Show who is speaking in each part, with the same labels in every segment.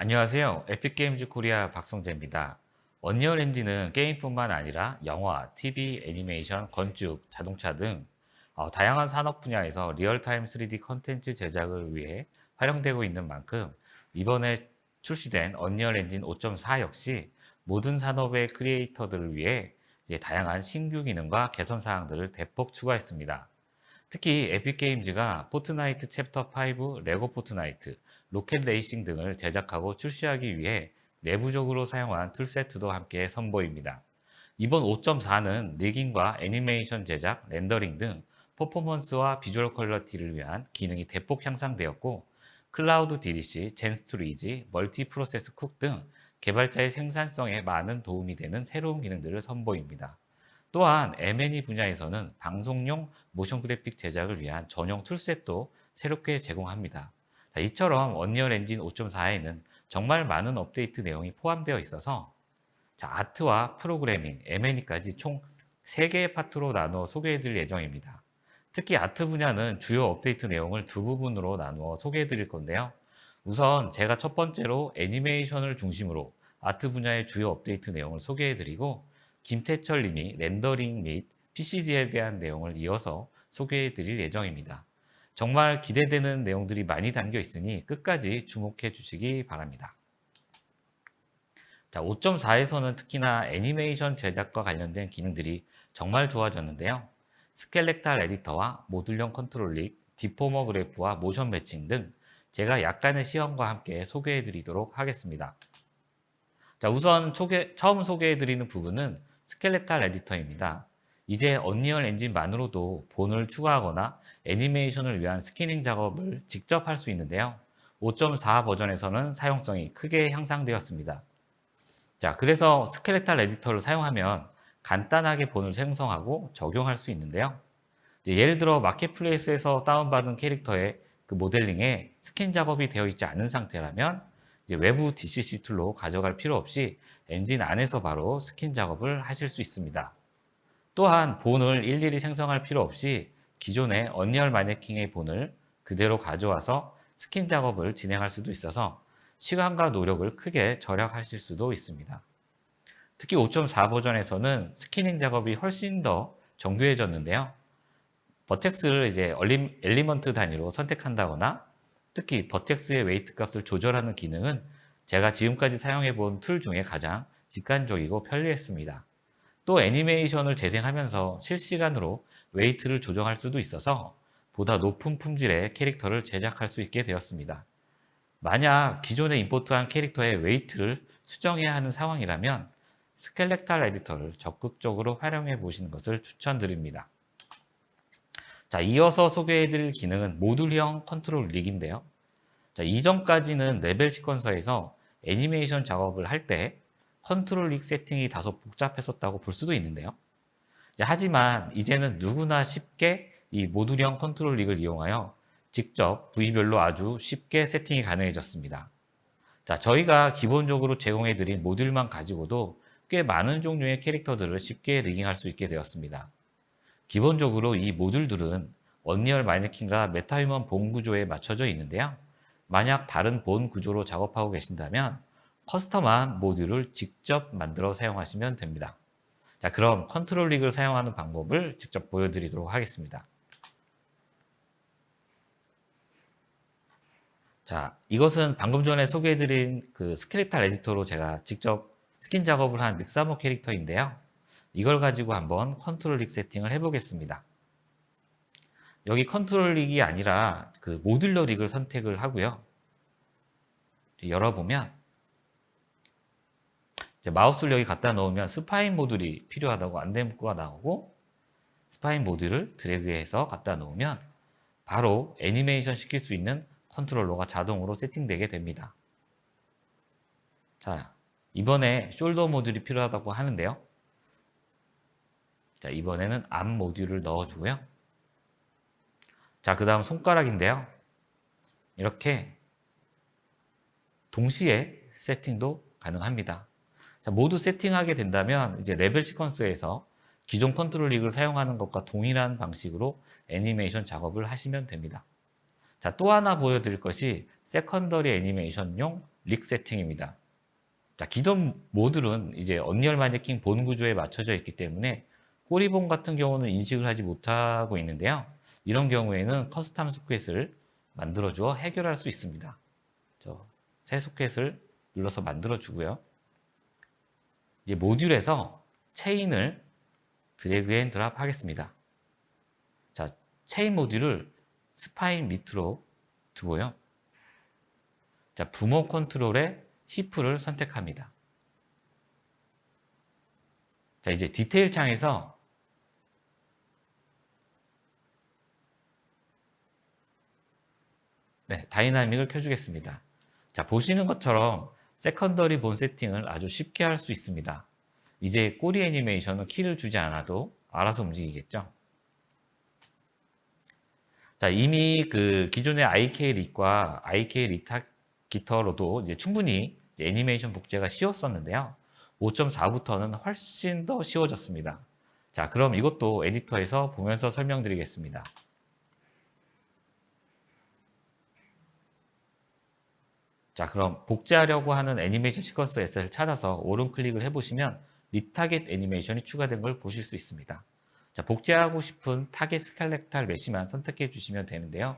Speaker 1: 안녕하세요. 에픽게임즈 코리아 박성재입니다. 언리얼 엔진은 게임뿐만 아니라 영화, TV, 애니메이션, 건축, 자동차 등 다양한 산업 분야에서 리얼타임 3D 컨텐츠 제작을 위해 활용되고 있는 만큼 이번에 출시된 언리얼 엔진 5.4 역시 모든 산업의 크리에이터들을 위해 이제 다양한 신규 기능과 개선 사항들을 대폭 추가했습니다. 특히 에픽게임즈가 포트나이트 챕터 5, 레고 포트나이트, 로켓 레이싱 등을 제작하고 출시하기 위해 내부적으로 사용한 툴 세트도 함께 선보입니다. 이번 5.4는 리깅과 애니메이션 제작, 렌더링 등 퍼포먼스와 비주얼 퀄리티를 위한 기능이 대폭 향상되었고, 클라우드 DDC, 젠스토리지, 멀티 프로세스 쿡 등 개발자의 생산성에 많은 도움이 되는 새로운 기능들을 선보입니다. 또한 M&E 분야에서는 방송용 모션 그래픽 제작을 위한 전용 툴셋도 새롭게 제공합니다. 이처럼 언리얼 엔진 5.4에는 정말 많은 업데이트 내용이 포함되어 있어서 아트와 프로그래밍, M&E까지 총 3개의 파트로 나누어 소개해 드릴 예정입니다. 특히 아트 분야는 주요 업데이트 내용을 두 부분으로 나누어 소개해 드릴 건데요. 우선 제가 첫 번째로 애니메이션을 중심으로 아트 분야의 주요 업데이트 내용을 소개해 드리고, 김태철 님이 렌더링 및 PCG에 대한 내용을 이어서 소개해 드릴 예정입니다. 정말 기대되는 내용들이 많이 담겨 있으니 끝까지 주목해 주시기 바랍니다. 5.4에서는 특히나 애니메이션 제작과 관련된 기능들이 정말 좋아졌는데요. 스켈렉탈 에디터와 모듈형 컨트롤릭, 디포머 그래프와 모션 매칭 등 제가 약간의 시험과 함께 소개해 드리도록 하겠습니다. 우선 처음 소개해 드리는 부분은 스켈레탈 에디터입니다. 이제 언리얼 엔진만으로도 본을 추가하거나 애니메이션을 위한 스캐닝 작업을 직접 할 수 있는데요. 5.4 버전에서는 사용성이 크게 향상되었습니다. 그래서 스켈레탈 에디터를 사용하면 간단하게 본을 생성하고 적용할 수 있는데요. 예를 들어 마켓플레이스에서 다운받은 캐릭터의 그 모델링에 스캔 작업이 되어 있지 않은 상태라면 이제 외부 DCC 툴로 가져갈 필요 없이 엔진 안에서 바로 스캔 작업을 하실 수 있습니다. 또한 본을 일일이 생성할 필요 없이 기존의 언리얼 마네킹의 본을 그대로 가져와서 스캔 작업을 진행할 수도 있어서 시간과 노력을 크게 절약하실 수도 있습니다. 특히 5.4 버전에서는 스캐닝 작업이 훨씬 더 정교해졌는데요. 버텍스를 이제 엘리먼트 단위로 선택한다거나 특히 버텍스의 웨이트 값을 조절하는 기능은 제가 지금까지 사용해 본 툴 중에 가장 직관적이고 편리했습니다. 또 애니메이션을 재생하면서 실시간으로 웨이트를 조정할 수도 있어서 보다 높은 품질의 캐릭터를 제작할 수 있게 되었습니다. 만약 기존에 임포트한 캐릭터의 웨이트를 수정해야 하는 상황이라면 스켈렉탈 에디터를 적극적으로 활용해 보시는 것을 추천드립니다. 이어서 소개해드릴 기능은 모듈형 컨트롤 릭인데요. 이전까지는 레벨 시퀀서에서 애니메이션 작업을 할 때 컨트롤 릭 세팅이 다소 복잡했었다고 볼 수도 있는데요. 하지만 이제는 누구나 쉽게 이 모듈형 컨트롤 릭을 이용하여 직접 부위별로 아주 쉽게 세팅이 가능해졌습니다. 저희가 기본적으로 제공해드린 모듈만 가지고도 꽤 많은 종류의 캐릭터들을 쉽게 리깅할 수 있게 되었습니다. 기본적으로 이 모듈들은 언리얼 마네킹과 메타휴먼 본 구조에 맞춰져 있는데요. 만약 다른 본 구조로 작업하고 계신다면 커스텀한 모듈을 직접 만들어 사용하시면 됩니다. 그럼 컨트롤 릭을 사용하는 방법을 직접 보여드리도록 하겠습니다. 이것은 방금 전에 소개해드린 그 스켈레탈 에디터로 제가 직접 스킨 작업을 한 믹사모 캐릭터인데요. 이걸 가지고 한번 컨트롤 릭 세팅을 해보겠습니다. 여기 컨트롤 릭이 아니라 그 모듈러 릭을 선택을 하고요. 열어보면 마우스를 여기 갖다 놓으면 스파인 모듈이 필요하다고 안내 문구가 나오고, 스파인 모듈을 드래그해서 갖다 놓으면 바로 애니메이션 시킬 수 있는 컨트롤러가 자동으로 세팅되게 됩니다. 이번에 숄더 모듈이 필요하다고 하는데요. 이번에는 암 모듈을 넣어주고요. 그 다음 손가락인데요. 이렇게 동시에 세팅도 가능합니다. 모두 세팅하게 된다면 이제 레벨 시퀀스에서 기존 컨트롤 릭을 사용하는 것과 동일한 방식으로 애니메이션 작업을 하시면 됩니다. 또 하나 보여드릴 것이 세컨더리 애니메이션용 릭 세팅입니다. 자, 기존 모듈은 이제 언리얼 마네킹 본 구조에 맞춰져 있기 때문에 꼬리본 같은 경우는 인식을 하지 못하고 있는데요. 이런 경우에는 커스텀 소켓을 만들어 주어 해결할 수 있습니다. 새 소켓을 눌러서 만들어 주고요. 이제 모듈에서 체인을 드래그 앤 드랍 하겠습니다. 자, 체인 모듈을 스파인 밑으로 두고요. 자, 부모 컨트롤에 히프를 선택합니다. 자, 이제 디테일 창에서 다이나믹을 켜주겠습니다. 자, 보시는 것처럼 세컨더리 본 세팅을 아주 쉽게 할 수 있습니다. 이제 꼬리 애니메이션은 키를 주지 않아도 알아서 움직이겠죠. 자, 이미 그 기존의 IK 릭과 IK 리타 기터로도 이제 충분히 이제 애니메이션 복제가 쉬웠었는데요. 5.4부터는 훨씬 더 쉬워졌습니다. 자, 그럼 이것도 에디터에서 보면서 설명드리겠습니다. 자, 그럼 복제하려고 하는 애니메이션 시퀀스 S를 찾아서 오른 클릭을 해보시면 리타겟 애니메이션이 추가된 걸 보실 수 있습니다. 자, 복제하고 싶은 타겟 스켈렉탈 메시만 선택해 주시면 되는데요.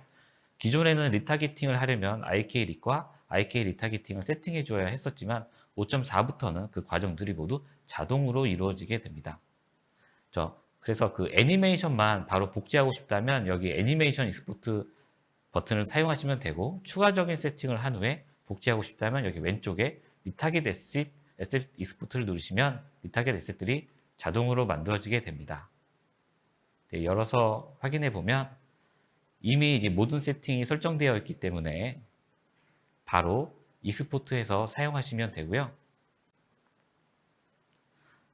Speaker 1: 기존에는 리타겟팅을 하려면 IK 릭과 IK 리타겟팅을 세팅해 줘야 했었지만 5.4부터는 그 과정들이 모두 자동으로 이루어지게 됩니다. 그래서 그 애니메이션만 바로 복제하고 싶다면 여기 애니메이션 익스포트 버튼을 사용하시면 되고 추가적인 세팅을 한 후에 복제하고 싶다면 여기 왼쪽에 리타겟 에셋 익스포트를 누르시면 리타겟 에셋들이 자동으로 만들어지게 됩니다. 열어서 확인해 보면 이미 이제 모든 세팅이 설정되어 있기 때문에 바로 익스포트해서 사용하시면 되고요.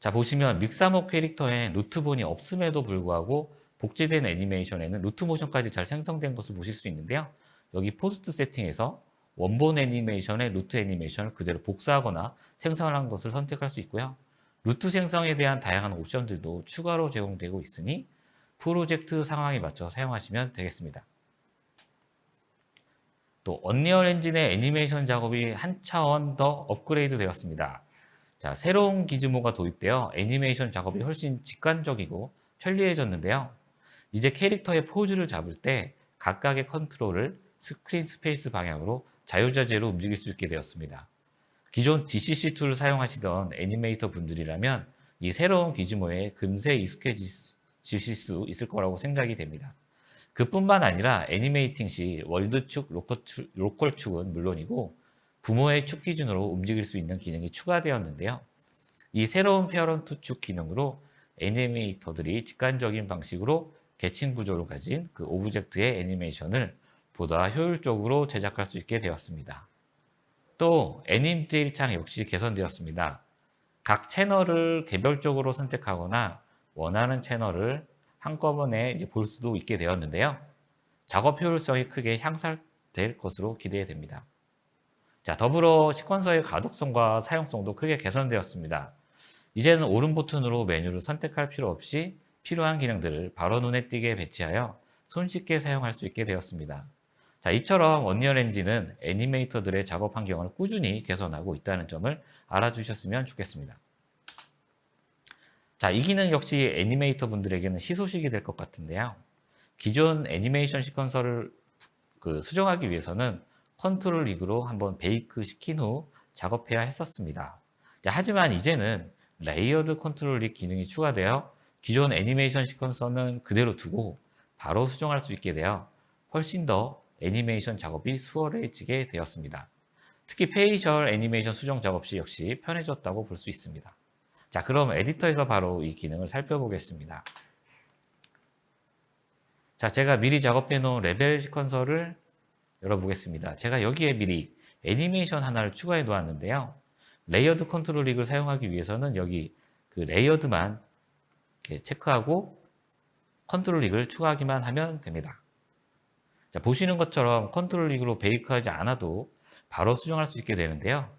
Speaker 1: 자, 보시면 믹사모 캐릭터에 루트본이 없음에도 불구하고 복제된 애니메이션에는 루트 모션까지 잘 생성된 것을 보실 수 있는데요. 여기 포스트 세팅에서 원본 애니메이션의 루트 애니메이션을 그대로 복사하거나 생성한 것을 선택할 수 있고요. 루트 생성에 대한 다양한 옵션들도 추가로 제공되고 있으니 프로젝트 상황에 맞춰 사용하시면 되겠습니다. 또 언리얼 엔진의 애니메이션 작업이 한 차원 더 업그레이드 되었습니다. 자, 새로운 기즈모가 도입되어 애니메이션 작업이 훨씬 직관적이고 편리해졌는데요. 이제 캐릭터의 포즈를 잡을 때 각각의 컨트롤을 스크린 스페이스 방향으로 자유자재로 움직일 수 있게 되었습니다. 기존 DCC 툴을 사용하시던 애니메이터 분들이라면 이 새로운 기즈모에 금세 익숙해지실 수 있을 거라고 생각이 됩니다. 그뿐만 아니라 애니메이팅 시 월드 축, 로컬 축은 물론이고 부모의 축 기준으로 움직일 수 있는 기능이 추가되었는데요. 이 새로운 페어런트 축 기능으로 애니메이터들이 직관적인 방식으로 계층 구조를 가진 그 오브젝트의 애니메이션을 보다 효율적으로 제작할 수 있게 되었습니다. 또 애님 디테일 창 역시 개선되었습니다. 각 채널을 개별적으로 선택하거나 원하는 채널을 한꺼번에 이제 볼 수도 있게 되었는데요. 작업 효율성이 크게 향상될 것으로 기대됩니다. 자, 더불어 시퀀서의 가독성과 사용성도 크게 개선되었습니다. 이제는 오른 버튼으로 메뉴를 선택할 필요 없이 필요한 기능들을 바로 눈에 띄게 배치하여 손쉽게 사용할 수 있게 되었습니다. 자, 이처럼 언리얼 엔진은 애니메이터들의 작업 환경을 꾸준히 개선하고 있다는 점을 알아주셨으면 좋겠습니다. 자, 이 기능 역시 애니메이터 분들에게는 희소식이 될 것 같은데요. 기존 애니메이션 시퀀서를 수정하기 위해서는 컨트롤 릭으로 한번 베이크 시킨 후 작업해야 했었습니다. 자, 하지만 이제는 레이어드 컨트롤 릭 기능이 추가되어 기존 애니메이션 시퀀서는 그대로 두고 바로 수정할 수 있게 되어 훨씬 더 애니메이션 작업이 수월해지게 되었습니다. 특히 페이셜 애니메이션 수정 작업 시 역시 편해졌다고 볼 수 있습니다. 자, 그럼 에디터에서 바로 이 기능을 살펴보겠습니다. 자, 제가 미리 작업해 놓은 레벨 시퀀서를 열어보겠습니다. 제가 여기에 미리 애니메이션 하나를 추가해 놓았는데요. 레이어드 컨트롤 릭을 사용하기 위해서는 여기 그 레이어드만 이렇게 체크하고 컨트롤 릭을 추가하기만 하면 됩니다. 자, 보시는 것처럼 컨트롤 릭으로 베이크하지 않아도 바로 수정할 수 있게 되는데요.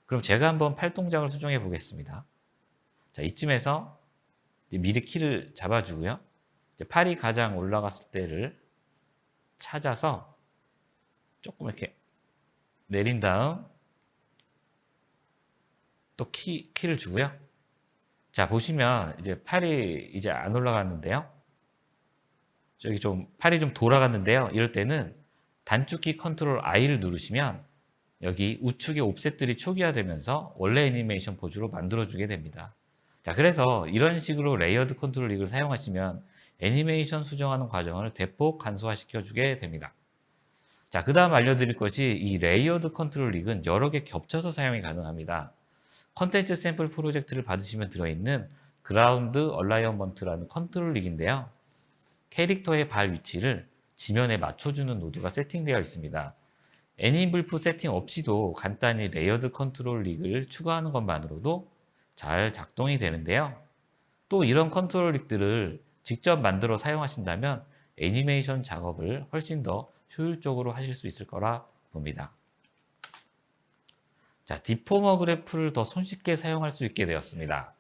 Speaker 1: 그럼 제가 한번 팔 동작을 수정해 보겠습니다. 자, 이쯤에서 미리 키를 잡아주고요. 팔이 가장 올라갔을 때를 찾아서 조금 이렇게 내린 다음 또 키를 주고요. 자, 보시면 이제 팔이 이제 안 올라가는데요. 저기 좀 팔이 좀 돌아갔는데요. 이럴 때는 단축키 컨트롤 I를 누르시면 여기 우측의 옵셋들이 초기화되면서 원래 애니메이션 포즈로 만들어주게 됩니다. 자, 그래서 이런 식으로 레이어드 컨트롤 릭을 사용하시면 애니메이션 수정하는 과정을 대폭 간소화시켜 주게 됩니다. 자, 그 다음 알려드릴 것이 이 레이어드 컨트롤 릭은 여러 개 겹쳐서 사용이 가능합니다. 컨텐츠 샘플 프로젝트를 받으시면 들어있는 그라운드 얼라이언먼트라는 컨트롤 릭인데요. 캐릭터의 발 위치를 지면에 맞춰주는 노드가 세팅되어 있습니다. 애니블프 세팅 없이도 간단히 레이어드 컨트롤 릭을 추가하는 것만으로도 잘 작동이 되는데요. 또 이런 컨트롤 릭들을 직접 만들어 사용하신다면 애니메이션 작업을 훨씬 더 효율적으로 하실 수 있을 거라 봅니다. 자, 디포머 그래프를 더 손쉽게 사용할 수 있게 되었습니다.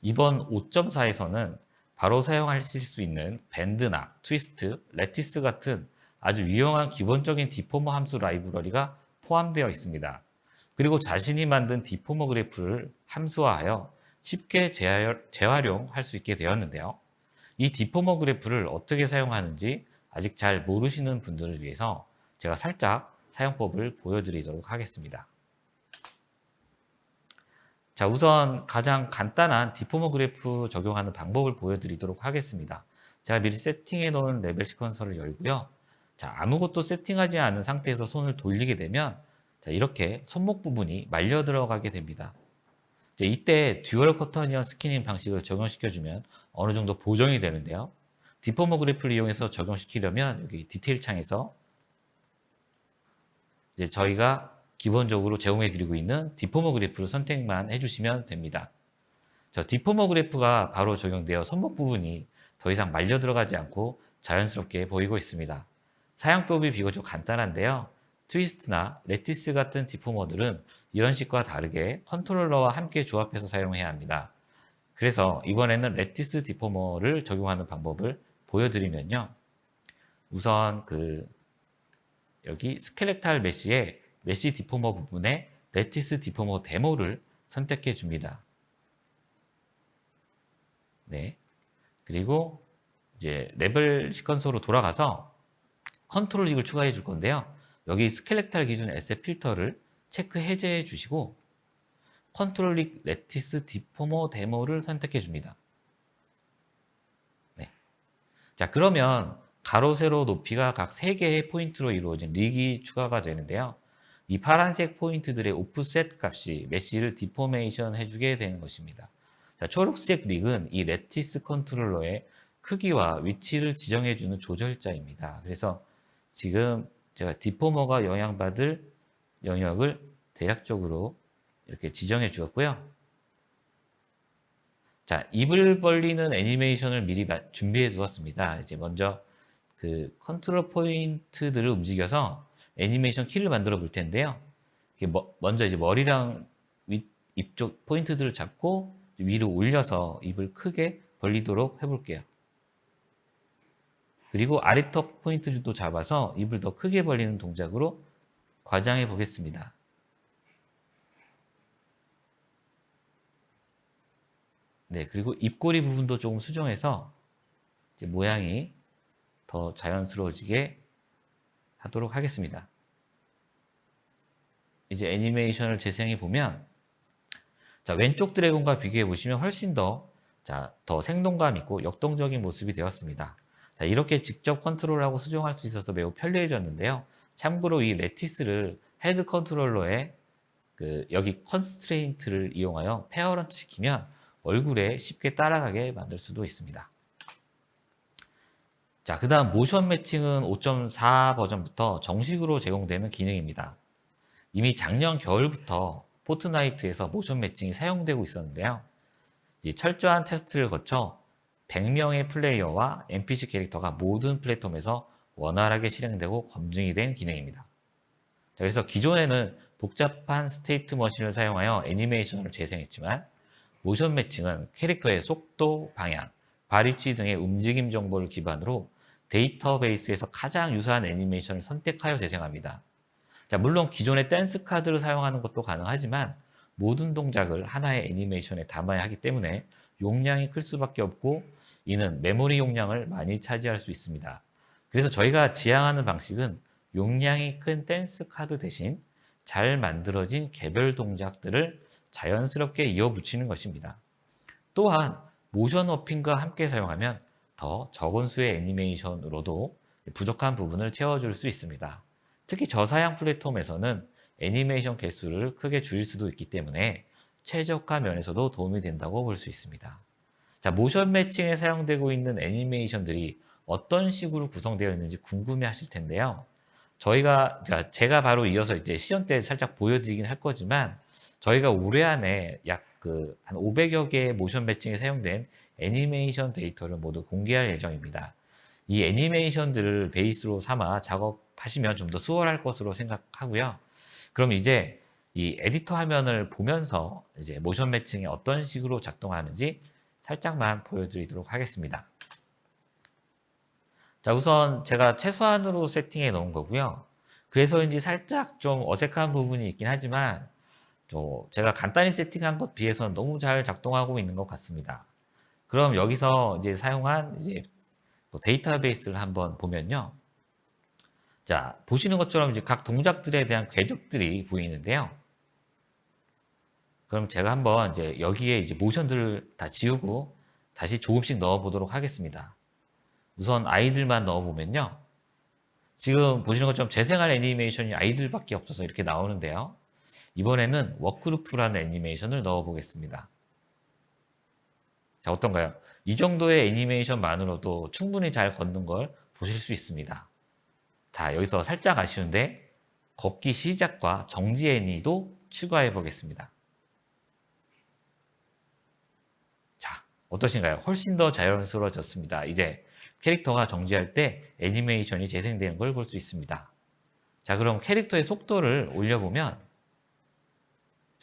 Speaker 1: 이번 5.4에서는 바로 사용하실 수 있는 밴드나 트위스트, 레티스 같은 아주 유용한 기본적인 디포머 함수 라이브러리가 포함되어 있습니다. 그리고 자신이 만든 디포머 그래프를 함수화하여 쉽게 재활용할 수 있게 되었는데요. 이 디포머 그래프를 어떻게 사용하는지 아직 잘 모르시는 분들을 위해서 제가 살짝 사용법을 보여드리도록 하겠습니다. 자, 우선 가장 간단한 디포머 그래프 적용하는 방법을 보여드리도록 하겠습니다. 제가 미리 세팅해 놓은 레벨 시퀀서를 열고요. 자, 아무것도 세팅하지 않은 상태에서 손을 돌리게 되면 자, 이렇게 손목 부분이 말려 들어가게 됩니다. 이제 이때 듀얼 커터니언 스캐닝 방식을 적용시켜주면 어느 정도 보정이 되는데요. 디포머 그래프를 이용해서 적용시키려면 여기 디테일 창에서 이제 저희가 기본적으로 제공해 드리고 있는 디포머 그래프를 선택만 해주시면 됩니다. 저 디포머 그래프가 바로 적용되어 손목 부분이 더 이상 말려 들어가지 않고 자연스럽게 보이고 있습니다. 사용법이 비교적 간단한데요. 트위스트나 레티스 같은 디포머들은 이런 식과 다르게 컨트롤러와 함께 조합해서 사용해야 합니다. 그래서 이번에는 레티스 디포머를 적용하는 방법을 보여드리면요. 우선 여기 스켈레탈 메시의 메시 디포머 부분에 레티스 디포머 데모를 선택해 줍니다. 네. 그리고 이제 레벨 시퀀서로 돌아가서 컨트롤 릭을 추가해 줄 건데요. 여기 스켈레탈 기준 에셋 필터를 체크 해제해 주시고 컨트롤 릭 레티스 디포머 데모를 선택해 줍니다. 네. 자, 그러면 가로 세로 높이가 각 3개의 포인트로 이루어진 릭이 추가가 되는데요. 이 파란색 포인트들의 오프셋 값이 메시를 디포메이션 해주게 되는 것입니다. 자, 초록색 릭은 이 레티스 컨트롤러의 크기와 위치를 지정해주는 조절자입니다. 그래서 지금 제가 디포머가 영향받을 영역을 대략적으로 이렇게 지정해 주었고요. 자, 입을 벌리는 애니메이션을 미리 준비해 두었습니다. 이제 먼저 컨트롤 포인트들을 움직여서 애니메이션 키를 만들어 볼 텐데요. 먼저 이제 머리랑 입 쪽 포인트들을 잡고 위로 올려서 입을 크게 벌리도록 해볼게요. 그리고 아래턱 포인트도 잡아서 입을 더 크게 벌리는 동작으로 과장해 보겠습니다. 네, 그리고 입꼬리 부분도 조금 수정해서 이제 모양이 더 자연스러워지게 하도록 하겠습니다. 이제 애니메이션을 재생해 보면 자, 왼쪽 드래곤과 비교해 보시면 훨씬 더 생동감 있고 역동적인 모습이 되었습니다. 자, 이렇게 직접 컨트롤하고 수정할 수 있어서 매우 편리해졌는데요. 참고로 이 레티스를 헤드 컨트롤러에 여기 컨스트레인트를 이용하여 페어런트 시키면 얼굴에 쉽게 따라가게 만들 수도 있습니다. 자, 그 다음 모션 매칭은 5.4 버전부터 정식으로 제공되는 기능입니다. 이미 작년 겨울부터 포트나이트에서 모션 매칭이 사용되고 있었는데요. 철저한 테스트를 거쳐 100명의 플레이어와 NPC 캐릭터가 모든 플랫폼에서 원활하게 실행되고 검증이 된 기능입니다. 자, 그래서 기존에는 복잡한 스테이트 머신을 사용하여 애니메이션을 재생했지만 모션 매칭은 캐릭터의 속도, 방향, 발 위치 등의 움직임 정보를 기반으로 데이터베이스에서 가장 유사한 애니메이션을 선택하여 재생합니다. 자, 물론 기존의 댄스 카드를 사용하는 것도 가능하지만 모든 동작을 하나의 애니메이션에 담아야 하기 때문에 용량이 클 수밖에 없고 이는 메모리 용량을 많이 차지할 수 있습니다. 그래서 저희가 지향하는 방식은 용량이 큰 댄스 카드 대신 잘 만들어진 개별 동작들을 자연스럽게 이어붙이는 것입니다. 또한 모션 워핑과 함께 사용하면 더 적은 수의 애니메이션으로도 부족한 부분을 채워줄 수 있습니다. 특히 저사양 플랫폼에서는 애니메이션 개수를 크게 줄일 수도 있기 때문에 최적화 면에서도 도움이 된다고 볼 수 있습니다. 자, 모션 매칭에 사용되고 있는 애니메이션들이 어떤 식으로 구성되어 있는지 궁금해 하실 텐데요. 제가 바로 이어서 이제 시연 때 살짝 보여드리긴 할 거지만, 저희가 올해 안에 약 한 500여 개의 모션 매칭에 사용된 애니메이션 데이터를 모두 공개할 예정입니다. 이 애니메이션들을 베이스로 삼아 작업하시면 좀 더 수월할 것으로 생각하고요. 그럼 이제 이 에디터 화면을 보면서 이제 모션 매칭이 어떤 식으로 작동하는지 살짝만 보여드리도록 하겠습니다. 자, 우선 제가 최소한으로 세팅해 놓은 거고요. 그래서인지 살짝 좀 어색한 부분이 있긴 하지만 제가 간단히 세팅한 것 비해서는 너무 잘 작동하고 있는 것 같습니다. 그럼 여기서 이제 사용한 이제 데이터베이스를 한번 보면요. 자, 보시는 것처럼 이제 각 동작들에 대한 궤적들이 보이는데요. 그럼 제가 한번 이제 여기에 이제 모션들을 다 지우고 다시 조금씩 넣어 보도록 하겠습니다. 우선 아이들만 넣어 보면요. 지금 보시는 것처럼 재생할 애니메이션이 아이들밖에 없어서 이렇게 나오는데요. 이번에는 워크루프라는 애니메이션을 넣어 보겠습니다. 자, 어떤가요? 이 정도의 애니메이션만으로도 충분히 잘 걷는 걸 보실 수 있습니다. 자, 여기서 살짝 아쉬운데 걷기 시작과 정지 애니도 추가해 보겠습니다. 자, 어떠신가요? 훨씬 더 자연스러워졌습니다. 이제 캐릭터가 정지할 때 애니메이션이 재생되는 걸 볼 수 있습니다. 자, 그럼 캐릭터의 속도를 올려보면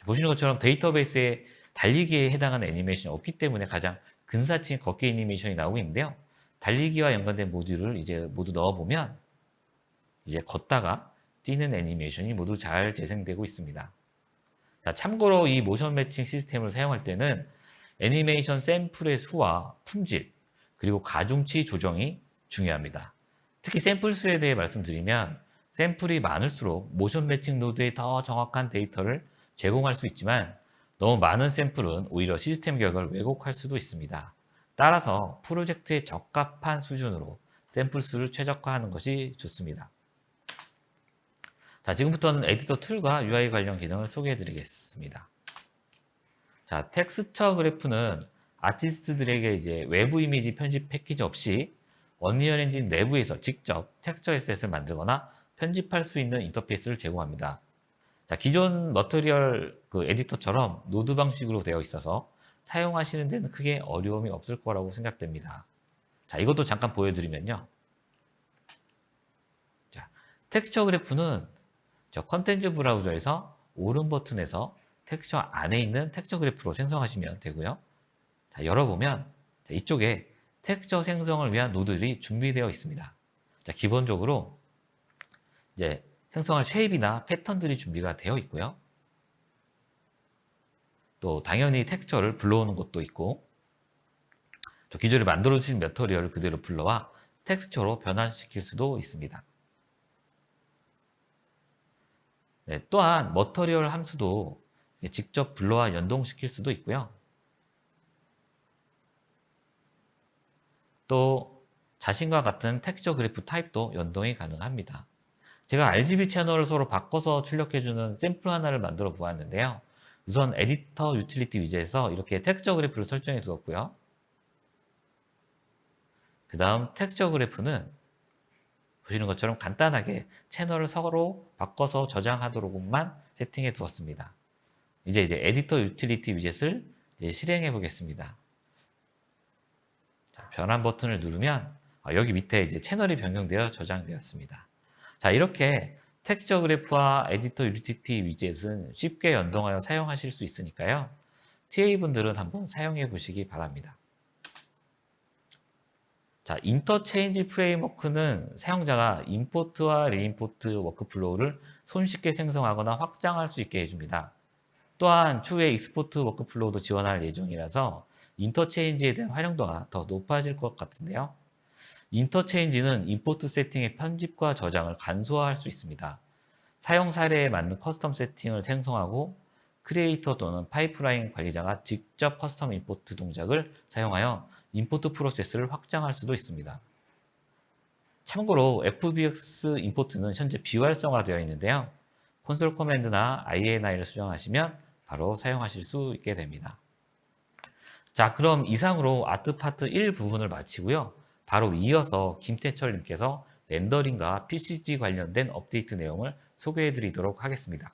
Speaker 1: 보시는 것처럼 데이터베이스에 달리기에 해당하는 애니메이션이 없기 때문에 가장 근사치인 걷기 애니메이션이 나오고 있는데요. 달리기와 연관된 모듈을 이제 모두 넣어보면 이제 걷다가 뛰는 애니메이션이 모두 잘 재생되고 있습니다. 자, 참고로 이 모션 매칭 시스템을 사용할 때는 애니메이션 샘플의 수와 품질, 그리고 가중치 조정이 중요합니다. 특히 샘플 수에 대해 말씀드리면 샘플이 많을수록 모션 매칭 노드에 더 정확한 데이터를 제공할 수 있지만 너무 많은 샘플은 오히려 시스템 결과를 왜곡할 수도 있습니다. 따라서 프로젝트에 적합한 수준으로 샘플 수를 최적화하는 것이 좋습니다. 자, 지금부터는 에디터 툴과 UI 관련 기능을 소개해 드리겠습니다. 자, 텍스처 그래프는 아티스트들에게 이제 외부 이미지 편집 패키지 없이 언리얼 엔진 내부에서 직접 텍스처 에셋을 만들거나 편집할 수 있는 인터페이스를 제공합니다. 자, 기존 머터리얼 에디터처럼 노드 방식으로 되어 있어서 사용하시는 데는 크게 어려움이 없을 거라고 생각됩니다. 자, 이것도 잠깐 보여드리면요. 자, 텍스처 그래프는 저 컨텐츠 브라우저에서 오른 버튼에서 텍스처 안에 있는 텍스처 그래프로 생성하시면 되고요. 자, 열어보면 자, 이쪽에 텍스처 생성을 위한 노드들이 준비되어 있습니다. 자, 기본적으로 이제 생성할 쉐입이나 패턴들이 준비가 되어 있고요. 또 당연히 텍스처를 불러오는 것도 있고 기존에 만들어 주신 매터리얼을 그대로 불러와 텍스처로 변환시킬 수도 있습니다. 네, 또한 머터리얼 함수도 직접 불러와 연동시킬 수도 있고요. 또 자신과 같은 텍스처 그래프 타입도 연동이 가능합니다. 제가 RGB 채널을 서로 바꿔서 출력해주는 샘플 하나를 만들어 보았는데요. 우선 에디터 유틸리티 위젯에서 이렇게 텍스처 그래프를 설정해 두었고요. 그 다음 텍스처 그래프는 보시는 것처럼 간단하게 채널을 서로 바꿔서 저장하도록만 세팅해 두었습니다. 이제 에디터 유틸리티 위젯을 실행해 보겠습니다. 자, 변환 버튼을 누르면 여기 밑에 이제 채널이 변경되어 저장되었습니다. 자, 이렇게 텍스처 그래프와 에디터 유틸리티 위젯은 쉽게 연동하여 사용하실 수 있으니까요. TA분들은 한번 사용해 보시기 바랍니다. 자, 인터체인지 프레임워크는 사용자가 임포트와 리임포트 워크플로우를 손쉽게 생성하거나 확장할 수 있게 해줍니다. 또한 추후에 익스포트 워크플로우도 지원할 예정이라서 인터체인지에 대한 활용도가 더 높아질 것 같은데요. 인터체인지는 임포트 세팅의 편집과 저장을 간소화할 수 있습니다. 사용 사례에 맞는 커스텀 세팅을 생성하고 크리에이터 또는 파이프라인 관리자가 직접 커스텀 임포트 동작을 사용하여 임포트 프로세스를 확장할 수도 있습니다. 참고로 FBX 임포트는 현재 비활성화되어 있는데요. 콘솔 커맨드나 INI를 수정하시면 바로 사용하실 수 있게 됩니다. 자, 그럼 이상으로 아트 파트 1 부분을 마치고요. 바로 이어서 김태철님께서 렌더링과 PCG 관련된 업데이트 내용을 소개해 드리도록 하겠습니다.